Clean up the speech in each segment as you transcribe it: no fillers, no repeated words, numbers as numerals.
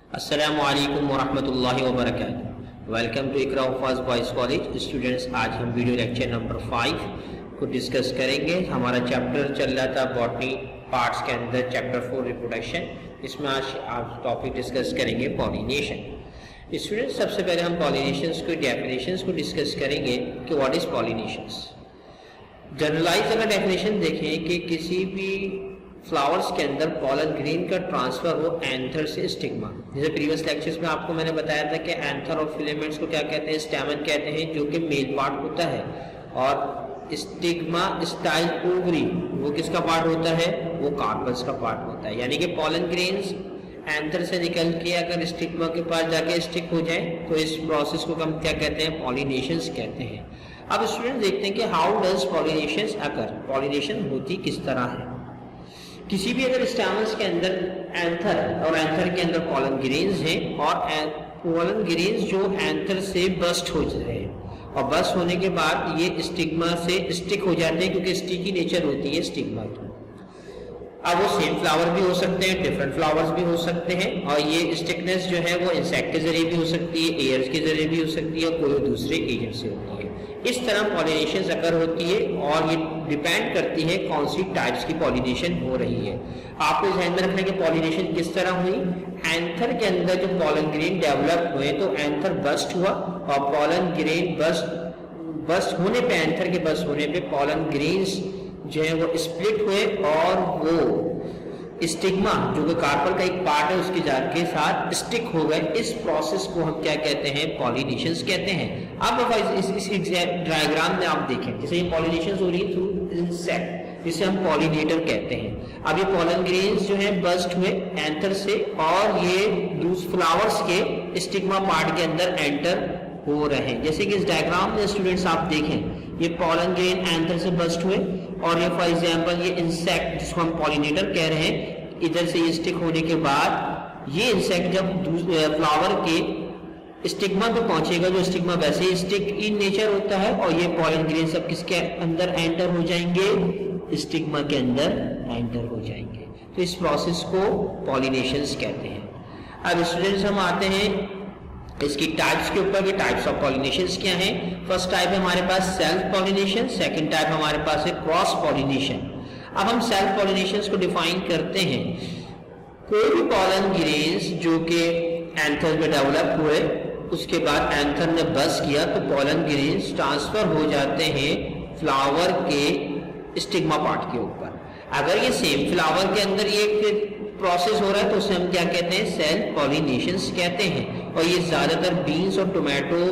अस्सलामु अलैकुम वरहमतुल्लाहि वबरकातुहू। Welcome to Iqra Huffaz boys college. Students, आज हम वीडियो लेक्चर नंबर 5 को डिस्कस करेंगे। हमारा चैप्टर चल रहा था बॉटनी पार्ट्स के अंदर चैप्टर 4 रिप्रोडक्शन। इसमें आज टॉपिक डिस्कस करेंगे पॉलिनेशन। स्टूडेंट्स, सबसे पहले हम पॉलिनेशंस को डेफिनेशंस को डिस्कस करेंगे कि व्हाट इज़ पॉलिनेशंस। जनरलाइज अगर डेफिनेशन देखें कि किसी भी फ्लावर्स के अंदर पॉलन ग्रेन का ट्रांसफर हो एंथर से स्टिग्मा। जैसे प्रीवियस लेक्चर्स में आपको मैंने बताया था कि एंथर और फिलामेंट्स को क्या कहते हैं, स्टैमन कहते हैं, जो कि मेल पार्ट होता है, और स्टिग्मा स्टाइल ओवरी वो किसका पार्ट होता है, वो कार्पल्स का पार्ट होता है। यानी कि पॉलन ग्रेन्स एंथर से निकल के अगर स्टिग्मा के पास जाके स्टिक हो जाए तो इस प्रोसेस को हम क्या कहते हैं, पॉलिनेशंस कहते हैं। अब स्टूडेंट देखते हैं कि how does pollinations occur, pollination होती किस तरह है। किसी भी अगर स्टैमन्स के अंदर एंथर और एंथर के अंदर पॉलन ग्रेन्स हैं और पॉलन ग्रेन्स जो एंथर से बस्ट हो रहे हैं और बस्ट होने के बाद ये स्टिग्मा से स्टिक हो जाते हैं, क्योंकि स्टिकी नेचर होती है स्टिग्मा की। अब वो सेम फ्लावर भी हो सकते हैं, डिफरेंट फ्लावर्स भी हो सकते हैं, और ये स्टिकनेस जो है वो इंसेक्ट के जरिए भी हो सकती है, एयर्स के जरिए भी हो सकती है, और कोई दूसरे एजेंट से होती है। इस तरह पॉलिनेशन अकर होती है और ये डिपेंड करती है कौन सी टाइप्स की पॉलिनेशन हो रही है। आपको ध्यान में रखना है कि पॉलिनेशन किस तरह हुई। एंथर के अंदर जो पॉलन ग्रेन डेवलप हुए तो एंथर बस्ट हुआ, और पॉलन ग्रेन बस्ट होने पे, एंथर के बस्ट होने पे पॉलन ग्रेन्स जो है वो स्प्लिट हुए और वो स्टिग्मा जो कि कार्पल का एक पार्ट है उसके जाके साथ स्टिक हो गए। इस प्रोसेस को हम क्या कहते हैं, पॉलिनेशंस कहते हैं। अब इस डायग्राम में आप देखें, जैसे ये पॉलिनेशंस हो रही है थ्रू इंसेक्ट, जिसे हम पॉलिनेटर कहते हैं। अब ये पॉलन ग्रेन्स जो है बस्ट हुए एंथर से और ये दूसरे फ्लावर्स के स्टिग्मा पार्ट के अंदर एंटर हो रहे हैं। जैसे कि इस डायग्राम में स्टूडेंट्स आप देखें, ये पॉलन ग्रेन एंथर से बस्ट हुए और ये फॉर एग्जांपल ये इंसेक्ट जिसको हम पॉलिनेटर कह रहे हैं, इधर से ये स्टिक होने के बाद ये इंसेक्ट जब फ्लावर के स्टिग्मा पे पहुंचेगा, जो स्टिग्मा वैसे ही स्टिक इन नेचर होता है, और ये पॉलन ग्रेन सब किसके अंदर एंटर हो जाएंगे, स्टिग्मा के अंदर एंटर हो जाएंगे। तो इस प्रोसेस को पॉलिनेशंस कहते हैं। अब स्टूडेंट्स हम आते हैं इसकी टाइप्स के ऊपर, कि टाइप्स ऑफ पॉलिनेशंस क्या हैं। फर्स्ट टाइप है हमारे पास सेल्फ पॉलिनेशन, सेकंड टाइप हमारे पास है क्रॉस पॉलिनेशन। अब हम सेल्फ पॉलिनेशंस को डिफाइन करते हैं। कोई भी पॉलन ग्रेन्स जो कि एंथर में डेवलप हुए, उसके बाद एंथर ने बस्ट किया तो पॉलन ग्रेन्स ट्रांसफर हो जाते हैं फ्लावर के स्टिग्मा पार्ट के ऊपर। अगर ये सेम फ्लावर के अंदर ये प्रोसेस हो रहा है तो उसे हम क्या कहते हैं, सेल्फ पॉलिनेशंस कहते हैं। और ये ज्यादातर बीन्स और टोमेटो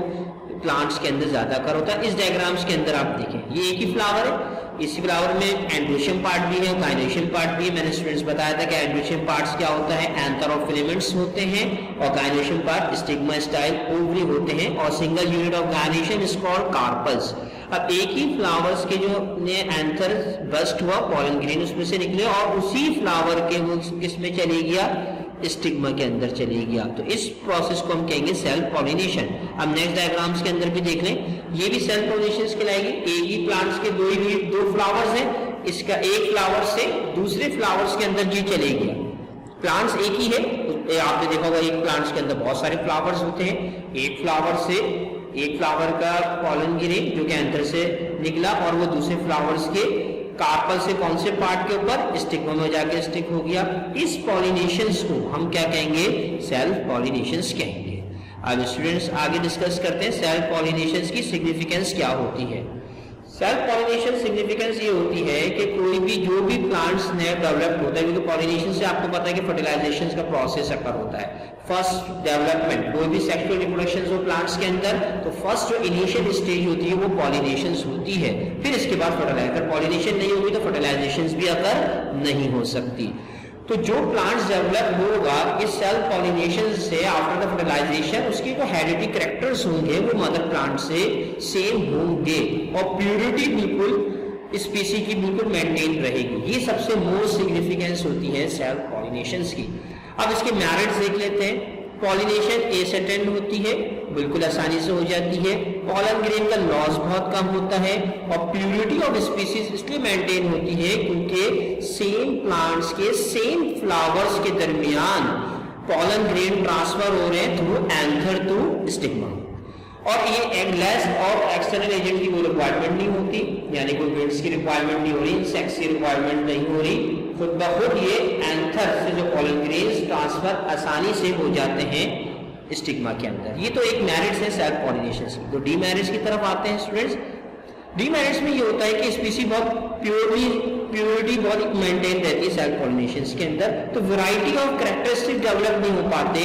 प्लांट्स के अंदर ज्यादा कर होता है। इस डायग्राम्स के अंदर आप देखें, ये एक ही फ्लावर है, इसी फ्लावर में एंड्रोशियम पार्ट भी है, गायनोशियम पार्ट भी है। मैंने स्टूडेंट्स बताया था कि एंड्रोशियम पार्ट्स क्या होता है, एंथर और फिलामेंट्स होते हैं, और gynoecium part stigma style ovary होते हैं, और single unit of gynoecium is called carpels. अब एक ही फ्लावर्स के जो एंथर बस्ट हुआ, पॉलन ग्रेन उसमें से निकले और उसी फ्लावर के वो किसमें चले गया, स्टिग्मा के अंदर चले गया। तो इस प्रोसेस को हम कहेंगे सेल्फ पॉलिनेशन। अब नेक्स्ट डायग्राम्स के अंदर भी देख लें, ये भी सेल्फ पॉलिनेशन कहलाएगी। एक ही प्लांट्स के दो फ्लावर्स हैं, इसका एक फ्लावर से दूसरे फ्लावर्स के अंदर ये चले गया। प्लांट्स एक ही है, आपने देखा होगा एक प्लांट्स के अंदर बहुत सारे फ्लावर्स होते हैं। एक फ्लावर से एक फ्लावर का पॉलन ग्रेन जो कि एंथर से निकला और वो दूसरे फ्लावर्स के कार्पल से कौन से पार्ट के ऊपर, स्टिग्मा में जाके स्टिक हो गया। इस पॉलिनेशंस को हम क्या कहेंगे, सेल्फ पॉलिनेशंस कहेंगे। अब स्टूडेंट्स आगे डिस्कस करते हैं सेल्फ पॉलिनेशंस की सिग्निफिकेंस क्या होती है। सेल्फ पॉलिनेशन सिग्निफिकेंस ये होती है कि कोई भी जो भी प्लांट्स नए डेवलप होता है, क्योंकि पॉलिनेशन से आपको पता है कि फर्टिलाइजेशन का प्रोसेस अकर होता है। फर्स्ट डेवलपमेंट कोई भी सेक्सुअल रिप्रोडक्शन हो प्लांट्स के अंदर, तो फर्स्ट जो इनिशियल स्टेज होती है वो पॉलिनेशन होती है। फिर इसके बाद फर्टिलाइजेशन, पॉलिनेशन नहीं होगी तो फर्टिलाइजेशन भी अकर नहीं हो सकती। तो जो प्लांट्स डेवलप होगा इस सेल्फ पॉलिनेशन से आफ्टर द फर्टिलाइजेशन, उसके जो हेरिडिटी कैरेक्टर्स होंगे वो मदर प्लांट से सेम होंगे और प्यूरिटी बिल्कुल स्पीसी की बिल्कुल मेंटेन रहेगी। ये सबसे मोस्ट सिग्निफिकेंस होती है सेल्फ पॉलिनेशन की। अब इसके मेरिट्स देख लेते हैं। पॉलिनेशन एसेटेंड होती है, बिल्कुल आसानी से हो जाती है। पॉलन ग्रेन का लॉस बहुत कम होता है और प्यूरिटी ऑफ स्पीसीज इसलिए मेंटेन होती है क्योंकि सेम प्लांट्स के सेम फ्लावर्स के दरमियान पॉलन ग्रेन ट्रांसफर हो रहे हैं थ्रू एंथर टू स्टिग्मा, और ये एग्लेस और एक्सटर्नल एजेंट की कोई रिक्वायरमेंट नहीं होती, यानी कोई विंड्स की रिक्वायरमेंट नहीं हो रही, सेक्स की रिक्वायरमेंट नहीं हो रही, खुद ब खुद ये एंथर से जो पॉलन ग्रेन्स ट्रांसफर आसानी से हो जाते हैं स्टिग्मा के अंदर। ये तो एक मेरिट्स है सेल्फ पॉलिनेशन की। तो डीमेरिट्स की तरफ आते हैं स्टूडेंट्स। डीमेरिट्स में ये होता है कि स्पीसी बहुत प्योरिटी बहुत मेंटेन रहती है सेल्फ पॉलिनेशन के अंदर, तो वैरायटी ऑफ कैरेक्टरिस्टिक डेवलप नहीं हो पाते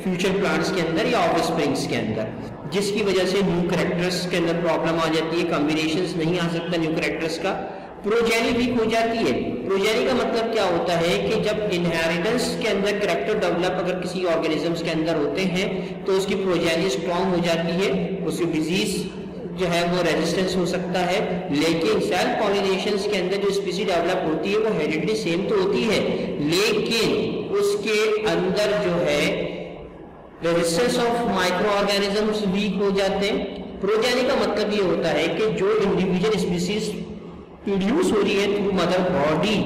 फ्यूचर प्लांट्स के अंदर या ऑफस्प्रिंग्स के अंदर, जिसकी वजह से न्यू कैरेक्टर्स के अंदर प्रॉब्लम आ जाती है, कॉम्बिनेशंस नहीं आ सकता न्यू कैरेक्टर्स का, प्रोजेनी वीक हो जाती है। प्रोजेनी का मतलब क्या होता है कि जब इनहेरिटेंस के अंदर कैरेक्टर डेवलप अगर किसी ऑर्गेनिजम्स के अंदर होते हैं तो उसकी प्रोजेनी स्ट्रॉन्ग हो जाती है, उसकी डिजीज जो है वो रेजिस्टेंस हो सकता है। लेकिन सेल्फ पॉलिनेशन के अंदर जो स्पीसी डेवलप होती है वो हेरिडिटी सेम तो होती है, लेकिन उसके अंदर जो है resistance of micro organisms weak हो जाते हैं। प्रोजेनी का मतलब ये होता है कि जो इंडिविजुअल स्पीसीज प्रोड्यूस हो रही है थ्रू मदर बॉडी,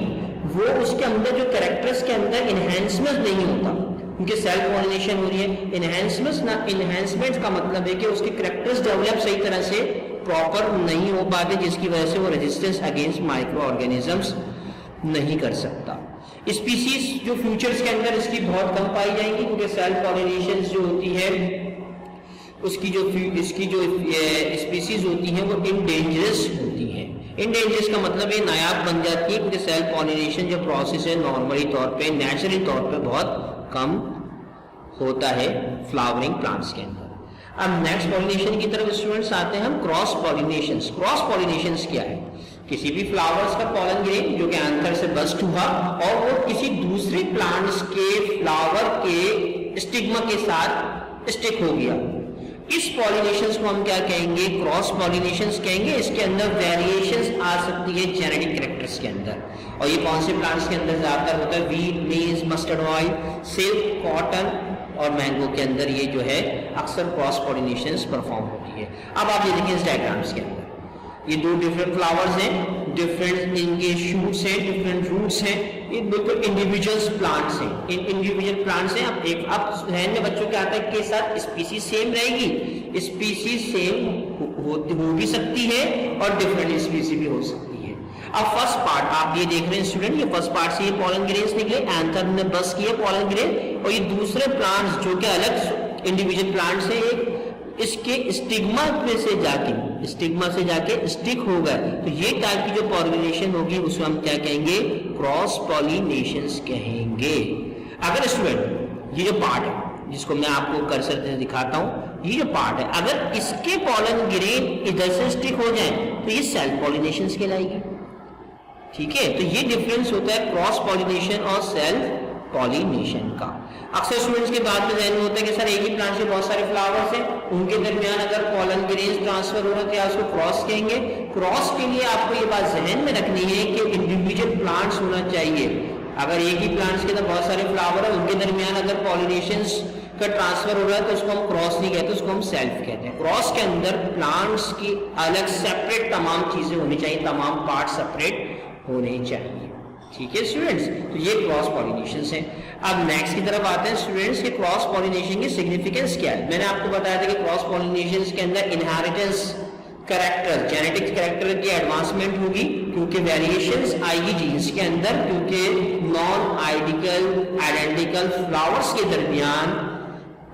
वो उसके अंदर जो कैरेक्टर्स के अंदर इनहेंसमेंट नहीं होता, क्योंकि सेल्फ पॉलिनेशन हो रही है। इनहेंसमेंट का मतलब है कि उसके कैरेक्टर्स डेवलप सही तरह से प्रॉपर नहीं हो पाते, जिसकी वजह से वो रेजिस्टेंस अगेंस्ट माइक्रो ऑर्गेनिजम्स नहीं कर सकता। स्पीसीज जो फ्यूचर्स के अंदर इसकी बहुत कम पाई जाएंगी, क्योंकि सेल्फ पॉलिनेशन जो होती है उसकी जो इसकी जो स्पीसीज होती हैं वो इंडेंजरस होती हैं। इंडेंजरस का मतलब ये नायाब बन जाती है, क्योंकि सेल्फ पॉलिनेशन जो प्रोसेस है नॉर्मली तौर पे नेचुरली तौर पे बहुत कम होता है फ्लावरिंग प्लांट्स के अंदर। अब नेक्स्ट पॉलिनेशन की तरफ स्टूडेंट्स आते हैं हम, क्रॉस पॉलिनेशन। क्रॉस पॉलिनेशन क्या है? किसी भी फ्लावर्स का पॉलन ग्रेन जो कि एंथर से बस्ट हुआ और वो किसी दूसरे प्लांट्स के फ्लावर के स्टिग्मा के साथ स्टिक हो गया, इस पॉलिनेशंस को हम क्या कहेंगे? क्रॉस पॉलिनेशंस कहेंगे। इसके अंदर वेरिएशंस आ सकती है जेनेटिक कैरेक्टर्स के अंदर, और ये कौन से प्लांट्स के अंदर ज्यादातर होता है? वीट, मेज, मस्टर्ड ऑयल, सिल्क, कॉटन और मैंगो के अंदर ये जो है अक्सर क्रॉस पॉलिनेशंस परफॉर्म होती है। अब आप ये देखिए इस डायग्राम्स के अंदर ये दो डिफरेंट फ्लावर्स हैं, डिफरेंट इनके शूट्स हैं, डिफरेंट रूट्स हैं, ये बिल्कुल इंडिविजुअल प्लांट्स हैं। इन इंडिविजुअल प्लांट्स हैं। अब ध्यान में बच्चों के आता है के साथ स्पीसीज सेम रहेगी, स्पीसीज सेम हो भी सकती है और डिफरेंट स्पीसीज भी हो सकती है। अब फर्स्ट पार्ट आप ये देख रहे हैं स्टूडेंट, ये फर्स्ट पार्ट से ये पॉलन ग्रेन्स निकले, एंथर ने बस किए पॉलन ग्रेन, और ये दूसरे प्लांट्स जो कि अलग इंडिविजुअल प्लांट्स है, एक इसके स्टिग्मा में से जाके स्टिक हो गए, तो ये टाइप की जो पॉलिनेशन होगी उसको हम क्या कहेंगे? क्रॉस पॉलिनेशन कहेंगे। अगर स्टूडेंट ये जो पार्ट है जिसको मैं आपको कर्सर से दिखाता हूं, ये जो पार्ट है अगर इसके पॉलन ग्रेन इधर से स्टिक हो जाए तो ये सेल्फ पॉलिनेशन कहलाएगी। ठीक है, तो ये डिफरेंस होता है क्रॉस पॉलिनेशन और सेल्फ पॉलिनेशन का। अक्सर स्टूडेंट्स के बाद में ध्यान में होता है कि सर एक ही प्लांट से बहुत सारे फ्लावर्स हैं, उनके दरमियान अगर पॉलन ग्रेन्स ट्रांसफर हो रहा है तो उसको क्रॉस कहेंगे। क्रॉस के लिए आपको ये बात जहन में रखनी है कि इंडिविजुअल प्लांट्स होना चाहिए। अगर एक ही प्लांट्स के अंदर बहुत सारे फ्लावर है, उनके दरमियान अगर पॉलिनेशंस का ट्रांसफर हो रहा है तो उसको हम क्रॉस नहीं कहते, उसको हम सेल्फ कहते हैं। क्रॉस के अंदर प्लांट्स की अलग सेपरेट तमाम चीजें होनी चाहिए, तमाम पार्ट सेपरेट होने चाहिए। ठीक है स्टूडेंट्स, तो ये क्रॉस पॉलिनेशन है। अब नेक्स्ट की तरफ आते हैं स्टूडेंट्स के क्रॉस पॉलिनेशन की सिग्निफिकेंस क्या है। मैंने आपको बताया था कि क्रॉस पॉलिनेशन के अंदर इनहेरिटेंस कैरेक्टर, जेनेटिक कैरेक्टर की एडवांसमेंट होगी, क्योंकि वेरिएशंस आएगी जीन्स के अंदर, क्योंकि नॉन आइडेंटिकल फ्लावर्स के दरमियान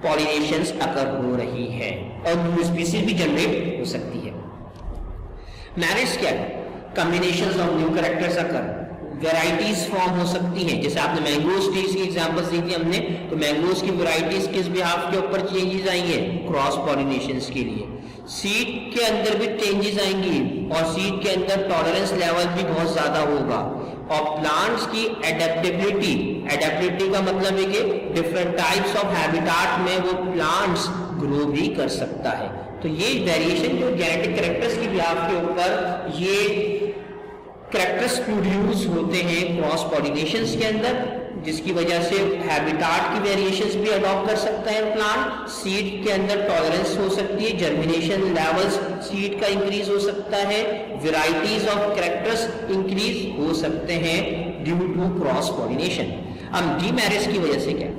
पॉलिनेशंस अकर हो रही है और न्यू स्पीसीज भी जनरेट हो सकती है। मैरिज क्या है? Combinations of new characters occur, varieties form हो सकती हैं। जैसे आपने मैंगोज ट्रीज की एग्जांपल्स दी थी हमने, तो मैंगोज की वेराइटीज किस बिहाफ के ऊपर चेंजेस आएंगे? क्रॉस पॉलिनेशंस के लिए। सीड के अंदर भी चेंजेस आएंगी और सीड के अंदर टॉलरेंस लेवल भी बहुत ज्यादा होगा। और प्लांट्स की एडेप्टेबिलिटी का मतलब है कि डिफरेंट टाइप्स ऑफ हैबिटाट में वो प्लांट्स ग्रो भी कर सकता है। तो ये वेरिएशन जो जेनेटिक कैरेक्टर्स की बिहाफ के ऊपर ये कैरेक्टर्स प्रोड्यूस होते हैं क्रॉस पॉलिनेशंस के अंदर, जिसकी वजह से हैबिटाट की वेरिएशंस भी अडॉप्ट कर सकता है प्लांट। सीड के अंदर टॉलरेंस हो सकती है, जर्मिनेशन लेवल्स सीड का इंक्रीज हो सकता है, वेराइटीज ऑफ कैरेक्टर्स इंक्रीज हो सकते हैं ड्यू टू क्रॉस पॉलिनेशन। अब डीमेरिट्स की वजह से क्या?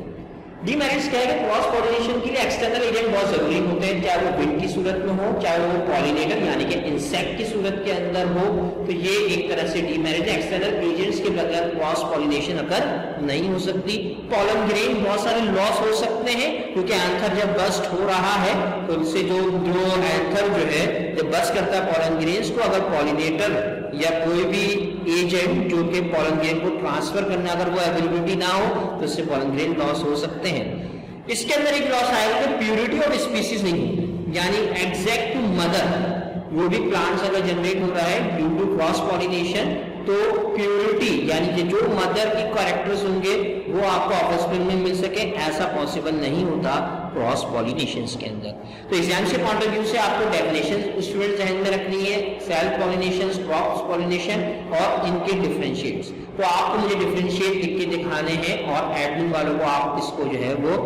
डीमेरिट्स क्या है कि क्रॉस पॉलिनेशन के लिए एक्सटर्नल एजेंट बहुत जरूरी होते हैं, चाहे वो विंड की सूरत में हो, चाहे वो पॉलिनेटर यानी कि इंसेक्ट की सूरत के अंदर हो। तो ये एक तरह से डीमेरिट है, एक्सटर्नल एजेंट्स के बगैर क्रॉस पॉलिनेशन अकर नहीं हो सकती। पॉलन ग्रेन बहुत सारे लॉस हो सकते हैं क्योंकि एंथर जब बस्ट हो रहा है तो उससे जो एंथर जो है जब बस्ट करता है पॉलन ग्रेन्स को, अगर पॉलिनेटर या कोई भी एजेंट जो कि पॉलन ग्रेन को ट्रांसफर करना अगर वो अवेलेबिलिटी ना हो तो उससे पॉलन ग्रेन लॉस हो सकते हैं। इसके अंदर एक लॉस आएगा कि प्योरिटी ऑफ स्पीसीज नहीं होगी, यानी एग्जैक्ट मदर वो भी प्लांट्स अगर जनरेट हो रहा है ड्यू टू क्रॉस पॉलिनेशन तो प्योरिटी यानी कि जो मदर की कैरेक्टर्स होंगे वो आपको ऑफस्प्रिंग में मिल सके, ऐसा पॉसिबल नहीं होता क्रॉस पॉलिनेशंस के अंदर। तो एग्जाम के पॉइंट ऑफ व्यू से आपको डेफिनेशन स्टूडेंट ध्यान में रखनी है, सेल्फ पॉलिनेशन, क्रॉस पॉलिनेशन और इनके डिफरेंशिएट्स। तो आपको मुझे डिफरेंशिएट लिख के दिखाने हैं और एडमिन वालों को आप इसको जो है वो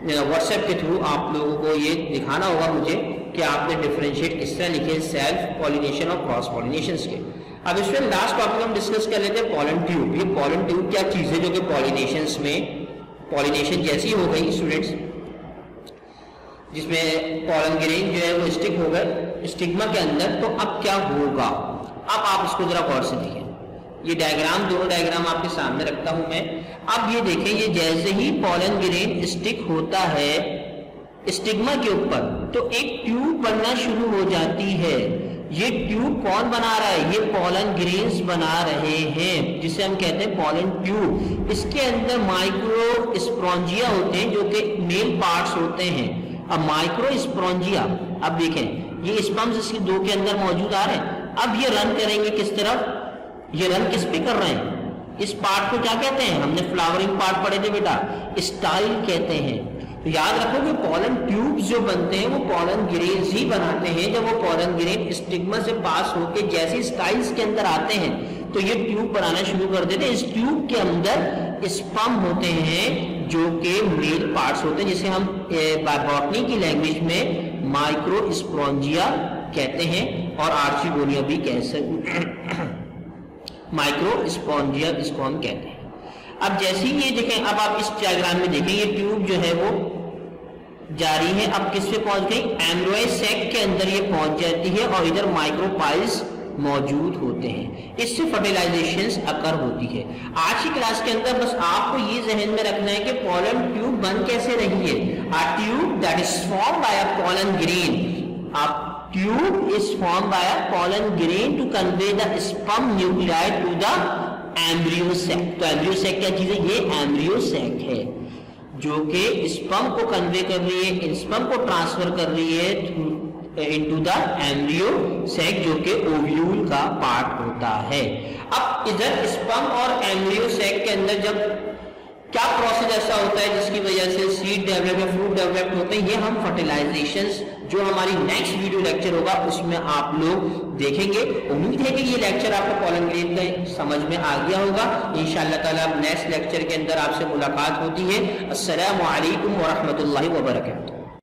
व्हाट्सएप के थ्रू आप लोगों को ये दिखाना होगा मुझे कि आपने डिफरेंशिएट किस तरह लिखे सेल्फ पॉलिनेशन और क्रॉस पॉलिनेशंस के। अब इसमें लास्ट टॉपिक हम डिस्कस कर लेते हैं पॉलन ट्यूब। ये पॉलन ट्यूब क्या चीज है जो कि पॉलिनेशंस में पॉलिनेशन जैसी हो गई स्टूडेंट्स, जिसमें पॉलन ग्रेन जो है वो स्टिक हो गए स्टिग्मा के अंदर। तो अब क्या होगा, अब आप इसको जरा गौर से देखें। ये डायग्राम, दोनों डायग्राम आपके सामने रखता हूं मैं। अब ये देखें, ये जैसे ही पॉलन ग्रेन स्टिक होता है स्टिग्मा के ऊपर तो एक ट्यूब बनना शुरू हो जाती है। ये ट्यूब कौन बना रहा है, ये पॉलन ग्रेन्स बना रहे हैं जिसे हम कहते हैं पॉलन ट्यूब। इसके अंदर माइक्रो स्पोंजिया होते हैं जो कि मेल पार्ट्स होते हैं। अब माइक्रो स्पोंजिया, अब देखें ये स्पर्म्स इसके दो के अंदर मौजूद आ रहे हैं। अब ये रन करेंगे किस तरफ, ये रन किस पे कर रहे हैं, इस पार्ट को क्या कहते हैं, हमने फ्लावरिंग पार्ट पढ़े थे बेटा, स्टाइल कहते हैं। तो याद रखो कि पॉलन ट्यूब्स जो बनते हैं वो पॉलन ग्रेन्स ही बनाते हैं। जब वो पॉलन ग्रेन स्टिग्मा से पास होके जैसे स्टाइल्स के अंदर आते हैं तो ये ट्यूब बनाना शुरू कर देते हैं। इस ट्यूब के अंदर स्पर्म होते हैं जो कि मेल पार्ट्स होते हैं, जिसे हम बॉटनी की लैंग्वेज में माइक्रो स्पोंजिया कहते हैं और आर्चिगोनिया भी कह सकते माइक्रो स्पोंजिया इसको हम कहते हैं। अब जैसे ही ये देखें, अब आप इस डायग्राम में देखें ये ट्यूब जो है वो जारी है, अब किस पे पहुंच गई, एम्ब्रॉय सैक के अंदर ये पहुंच जाती है और इधर माइक्रोपाइल्स मौजूद होते हैं। इससे फर्टिलाइजेशन अकर होती है। आज की क्लास के अंदर बस आपको ये जहन में रखना है कि पॉलन ट्यूब बन कैसे रही है। A tube that is formed by a pollen grain, a tube is formed by a pollen grain to convey the sperm nuclei to the embryo sac. तो एम्ब्रियो सैक क्या चीज है, ये एम्ब्रियो सैक है जो कि स्पर्म को convey कर रही है, स्पर्म को ट्रांसफर कर रही है इनटू द एम्ब्रियो सैक जो कि ओव्यूल का पार्ट होता है। अब इधर स्पर्म और एम्ब्रियो सैक के अंदर जब क्या प्रोसेस ऐसा होता है जिसकी वजह से सीड डेवलप या फ्रूट डेवलप होते हैं, ये हम फर्टिलाइजेशंस जो हमारी नेक्स्ट वीडियो लेक्चर होगा उसमें आप लोग देखेंगे। उम्मीद है कि ये लेक्चर आपको पॉलन ग्रेन का समझ में आ गया होगा। इंशाअल्लाह ताला नेक्स्ट लेक्चर के अंदर आपसे मुलाकात होती है। अस्सलामु अलैकुम व रहमतुल्लाहि व बरकातहू।